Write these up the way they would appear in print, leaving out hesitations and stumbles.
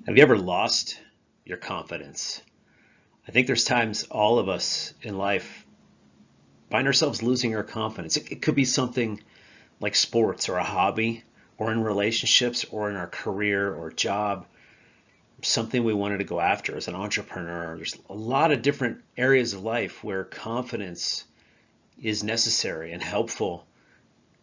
Have you ever lost your confidence? I think there's times all of us in life find ourselves losing our confidence. It could be something like sports or a hobby or in relationships or in our career or job, something we wanted to go after as an entrepreneur. There's a lot of different areas of life where confidence is necessary and helpful.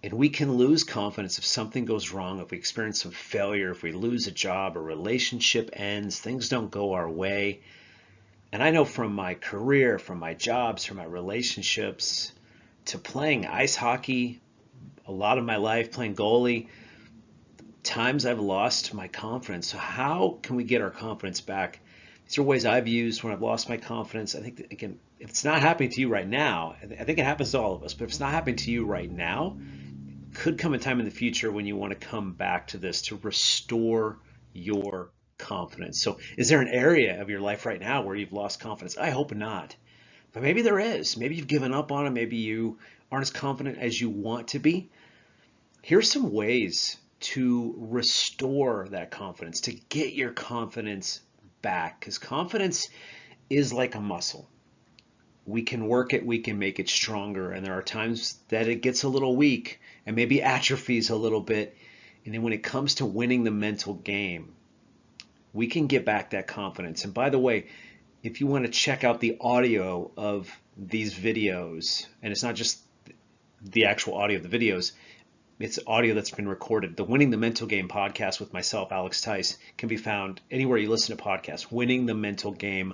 And we can lose confidence if something goes wrong, if we experience some failure, if we lose a job, a relationship ends, things don't go our way. And I know from my career, from my jobs, from my relationships, to playing ice hockey a lot of my life, playing goalie, times I've lost my confidence. So how can we get our confidence back? These are ways I've used when I've lost my confidence. I think that, again, if it's not happening to you right now, I think it happens to all of us, but if it's not happening to you right now, could come a time in the future when you want to come back to this to restore your confidence. So, is there an area of your life right now where you've lost confidence? I hope not. But maybe there is. Maybe you've given up on it. Maybe you aren't as confident as you want to be. Here's some ways to restore that confidence, to get your confidence back. Because confidence is like a muscle. We can work it, we can make it stronger. And there are times that it gets a little weak and maybe atrophies a little bit. And then when it comes to winning the mental game, we can get back that confidence. And by the way, if you want to check out the audio of these videos, and it's not just the actual audio of the videos, it's audio that's been recorded. The Winning the Mental Game podcast with myself, Alex Tice, can be found anywhere you listen to podcasts. Winning the Mental Game.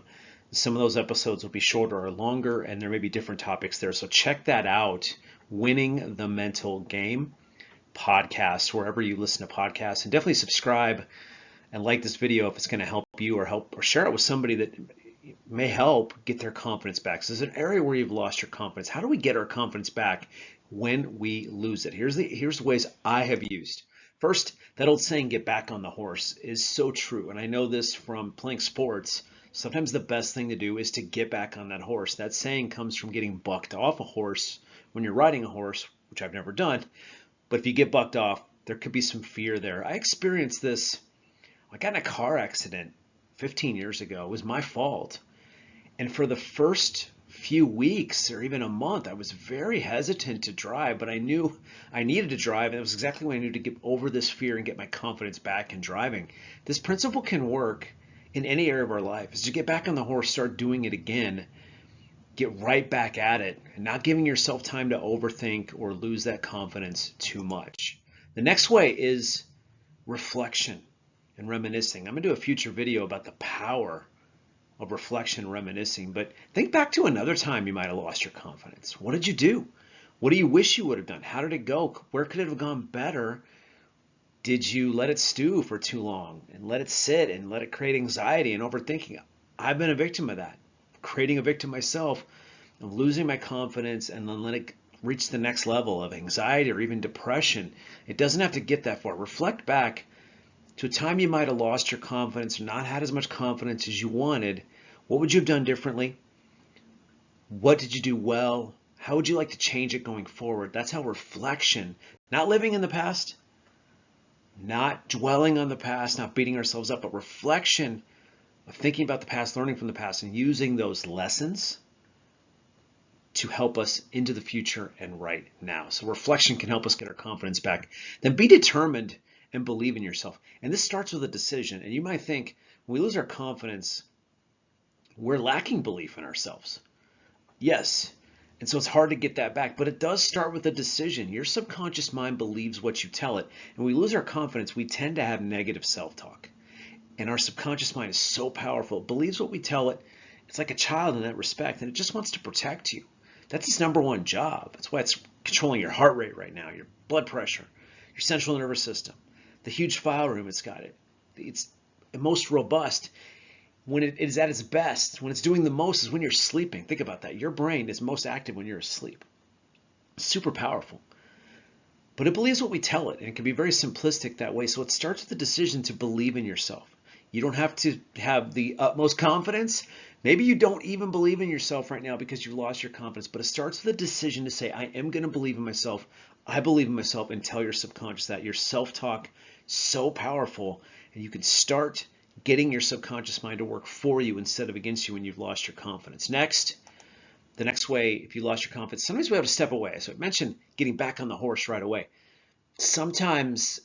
Some of those episodes will be shorter or longer, and there may be different topics there. So check that out. Winning the Mental Game podcast, wherever you listen to podcasts, and definitely subscribe and like this video if it's going to help you or share it with somebody that may help get their confidence back. So there's an area where you've lost your confidence. How do we get our confidence back when we lose it? Here's the ways I have used. First, that old saying, get back on the horse, is so true. And I know this from playing sports. Sometimes the best thing to do is to get back on that horse. That saying comes from getting bucked off a horse when you're riding a horse, which I've never done. But if you get bucked off, there could be some fear there. I experienced this. I got in a car accident 15 years ago. It was my fault. And for the first few weeks or even a month, I was very hesitant to drive, but I knew I needed to drive, and it was exactly what I needed to get over this fear and get my confidence back in driving. This principle can work in any area of our life. Is to get back on the horse, start doing it again, get right back at it, and not giving yourself time to overthink or lose that confidence too much. The next way is reflection and reminiscing. I'm going to do a future video about the power of reflection and reminiscing, but think back to another time you might have lost your confidence. What did you do? What do you wish you would have done? How did it go? Where could it have gone better? Did you let it stew for too long and let it sit and let it create anxiety and overthinking? I've been a victim of that, creating a victim myself, of losing my confidence and then let it reach the next level of anxiety or even depression. It doesn't have to get that far. Reflect back to a time you might have lost your confidence or not had as much confidence as you wanted. What would you have done differently? What did you do well? How would you like to change it going forward? That's how reflection, not living in the past, not dwelling on the past, not beating ourselves up, but reflection of thinking about the past, learning from the past, and using those lessons to help us into the future and right now. So reflection can help us get our confidence back. Then be determined and believe in yourself. And this starts with a decision. And you might think when we lose our confidence, we're lacking belief in ourselves. Yes. And so it's hard to get that back, but it does start with a decision. Your subconscious mind believes what you tell it. And when we lose our confidence, we tend to have negative self-talk. And our subconscious mind is so powerful. It believes what we tell it. It's like a child in that respect, and it just wants to protect you. That's its number one job. That's why it's controlling your heart rate right now, your blood pressure, your central nervous system, the huge file room it's got. It's most robust when it is at its best. When it's doing the most is when you're sleeping. Think about that. Your brain is most active when you're asleep. It's super powerful. But it believes what we tell it, and it can be very simplistic that way. So it starts with the decision to believe in yourself. You don't have to have the utmost confidence. Maybe you don't even believe in yourself right now because you've lost your confidence, but it starts with a decision to say, I am going to believe in myself. I believe in myself, and tell your subconscious that. Your self-talk so powerful, and you can start getting your subconscious mind to work for you instead of against you when you've lost your confidence. Next, the next way, if you lost your confidence, sometimes we have to step away. So I mentioned getting back on the horse right away. Sometimes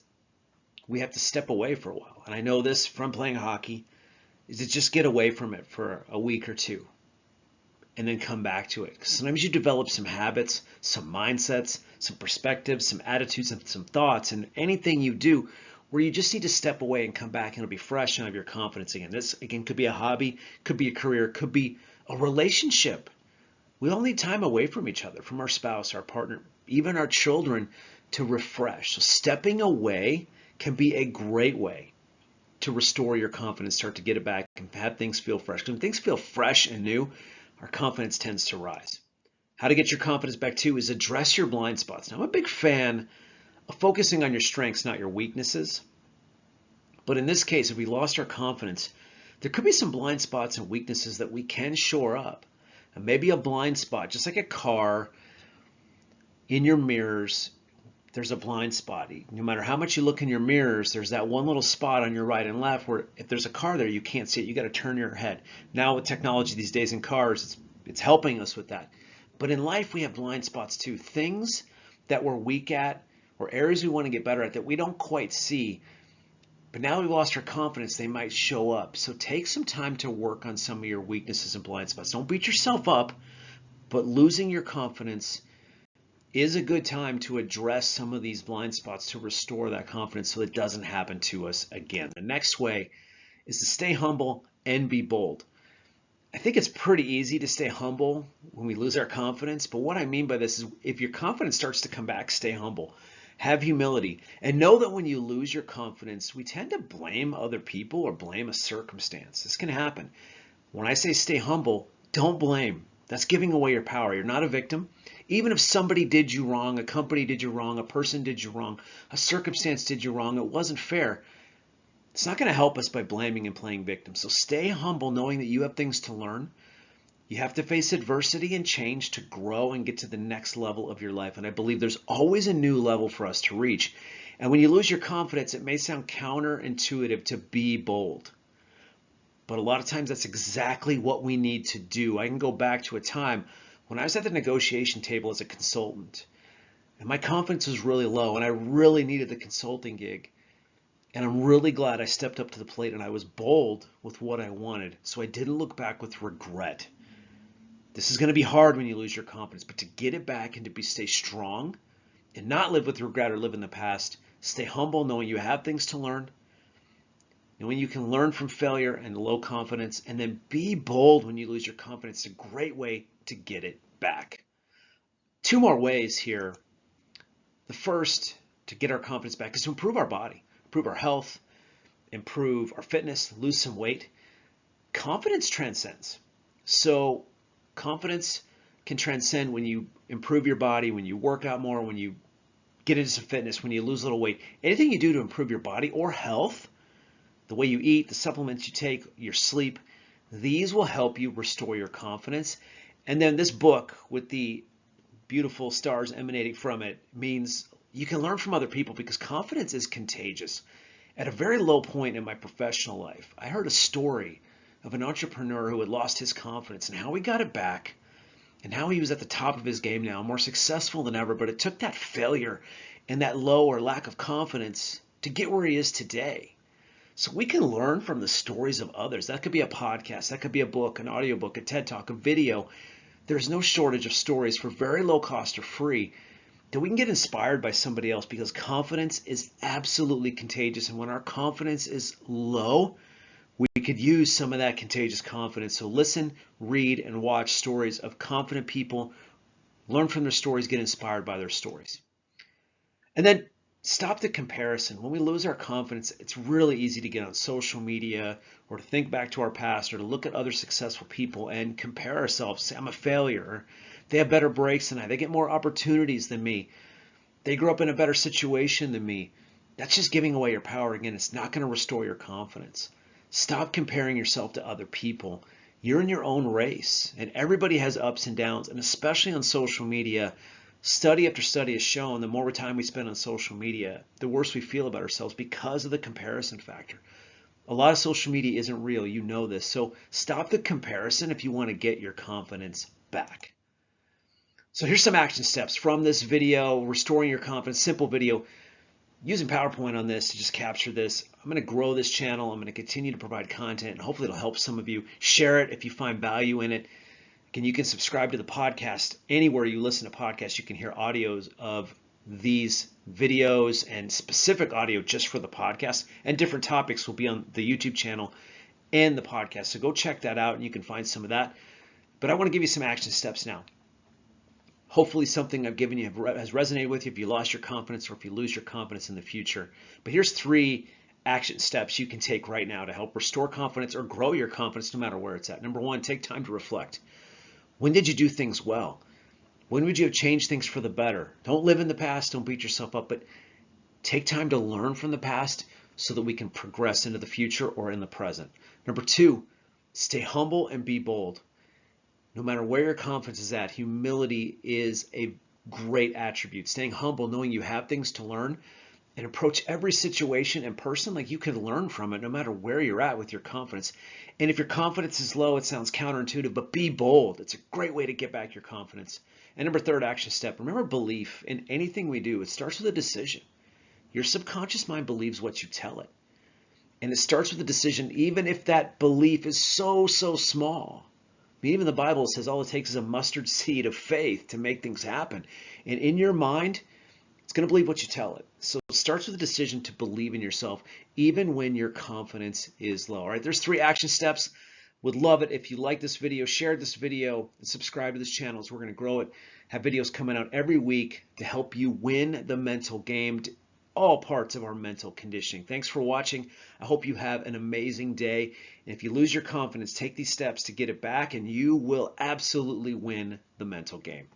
we have to step away for a while. And I know this from playing hockey, is to just get away from it for a week or two and then come back to it. 'Cause sometimes you develop some habits, some mindsets, some perspectives, some attitudes, and some thoughts, and anything you do where you just need to step away and come back and it'll be fresh and have your confidence again. This, again, could be a hobby, could be a career, could be a relationship. We all need time away from each other, from our spouse, our partner, even our children, to refresh. So stepping away can be a great way to restore your confidence, start to get it back, and have things feel fresh. Because when things feel fresh and new, our confidence tends to rise. How to get your confidence back too is address your blind spots. Now, I'm a big fan of focusing on your strengths, not your weaknesses. But in this case, if we lost our confidence, there could be some blind spots and weaknesses that we can shore up. And maybe a blind spot, just like a car, in your mirrors, there's a blind spot. No matter how much you look in your mirrors, there's that one little spot on your right and left where if there's a car there, you can't see it. You got to turn your head. Now with technology these days in cars, it's helping us with that. But in life, we have blind spots too. Things that we're weak at or areas we want to get better at that we don't quite see. But now we've lost our confidence, they might show up. So take some time to work on some of your weaknesses and blind spots. Don't beat yourself up, but losing your confidence is a good time to address some of these blind spots to restore that confidence so it doesn't happen to us again. The next way is to stay humble and be bold. I think it's pretty easy to stay humble when we lose our confidence, but what I mean by this is if your confidence starts to come back, stay humble. Have humility and know that when you lose your confidence, we tend to blame other people or blame a circumstance. This can happen. When I say stay humble, don't blame. That's giving away your power. You're not a victim. Even if somebody did you wrong, a company did you wrong, a person did you wrong, a circumstance did you wrong, it wasn't fair. It's not going to help us by blaming and playing victim. So stay humble knowing that you have things to learn. You have to face adversity and change to grow and get to the next level of your life. And I believe there's always a new level for us to reach. And when you lose your confidence, it may sound counterintuitive to be bold. But a lot of times that's exactly what we need to do. I can go back to a time when I was at the negotiation table as a consultant. And my confidence was really low and I really needed the consulting gig. And I'm really glad I stepped up to the plate and I was bold with what I wanted. So I didn't look back with regret. This is going to be hard when you lose your confidence, but to get it back and to stay strong and not live with regret or live in the past, stay humble knowing you have things to learn, knowing you can learn from failure and low confidence, and then be bold when you lose your confidence. It's a great way to get it back. Two more ways here. The first to get our confidence back is to improve our body, improve our health, improve our fitness, lose some weight. Confidence transcends. So confidence can transcend when you improve your body, when you work out more, when you get into some fitness, when you lose a little weight. Anything you do to improve your body or health, the way you eat, the supplements you take, your sleep, these will help you restore your confidence. And then this book with the beautiful stars emanating from it means you can learn from other people because confidence is contagious. At a very low point in my professional life, I heard a story of an entrepreneur who had lost his confidence and how he got it back and how he was at the top of his game now, more successful than ever. But it took that failure and that low or lack of confidence to get where he is today. So we can learn from the stories of others. That could be a podcast, that could be a book, an audiobook, a TED Talk, a video. There's no shortage of stories for very low cost or free that we can get inspired by somebody else because confidence is absolutely contagious. And when our confidence is low, we could use some of that contagious confidence. So listen, read, and watch stories of confident people. Learn from their stories, get inspired by their stories. And then stop the comparison. When we lose our confidence, it's really easy to get on social media or to think back to our past or to look at other successful people and compare ourselves. Say, I'm a failure. They have better breaks than I. They get more opportunities than me. They grew up in a better situation than me. That's just giving away your power. Again, it's not going to restore your confidence. Stop comparing yourself to other people. You're in your own race, and everybody has ups and downs, and especially on social media, study after study has shown the more time we spend on social media, the worse we feel about ourselves because of the comparison factor. A lot of social media isn't real. You know this. So stop the comparison if you want to get your confidence back. So here's some action steps from this video, restoring your confidence, simple video. Using PowerPoint on this to just capture this. I'm going to grow this channel. I'm going to continue to provide content, and hopefully it'll help some of you. Share it if you find value in it. You can subscribe to the podcast. Anywhere you listen to podcasts, you can hear audios of these videos and specific audio just for the podcast, and different topics will be on the YouTube channel and the podcast. So go check that out and you can find some of that. But I want to give you some action steps now. Hopefully something I've given you has resonated with you if you lost your confidence or if you lose your confidence in the future. But here's 3 action steps you can take right now to help restore confidence or grow your confidence no matter where it's at. Number 1, take time to reflect. When did you do things well? When would you have changed things for the better? Don't live in the past. Don't beat yourself up, but take time to learn from the past so that we can progress into the future or in the present. Number 2, stay humble and be bold. No matter where your confidence is at, humility is a great attribute. Staying humble, knowing you have things to learn, and approach every situation and person like you can learn from it no matter where you're at with your confidence. And if your confidence is low, it sounds counterintuitive, but be bold. It's a great way to get back your confidence. And number 3rd action step, remember belief in anything we do. It starts with a decision. Your subconscious mind believes what you tell it. And it starts with a decision, even if that belief is so small. I mean, even the Bible says all it takes is a mustard seed of faith to make things happen. And in your mind, it's going to believe what you tell it. So it starts with a decision to believe in yourself, even when your confidence is low. All right, there's 3 action steps. Would love it if you like this video, share this video, and subscribe to this channel as we're going to grow it. Have videos coming out every week to help you win the mental game, all parts of our mental conditioning. Thanks for watching. I hope you have an amazing day. And if you lose your confidence, take these steps to get it back, and you will absolutely win the mental game.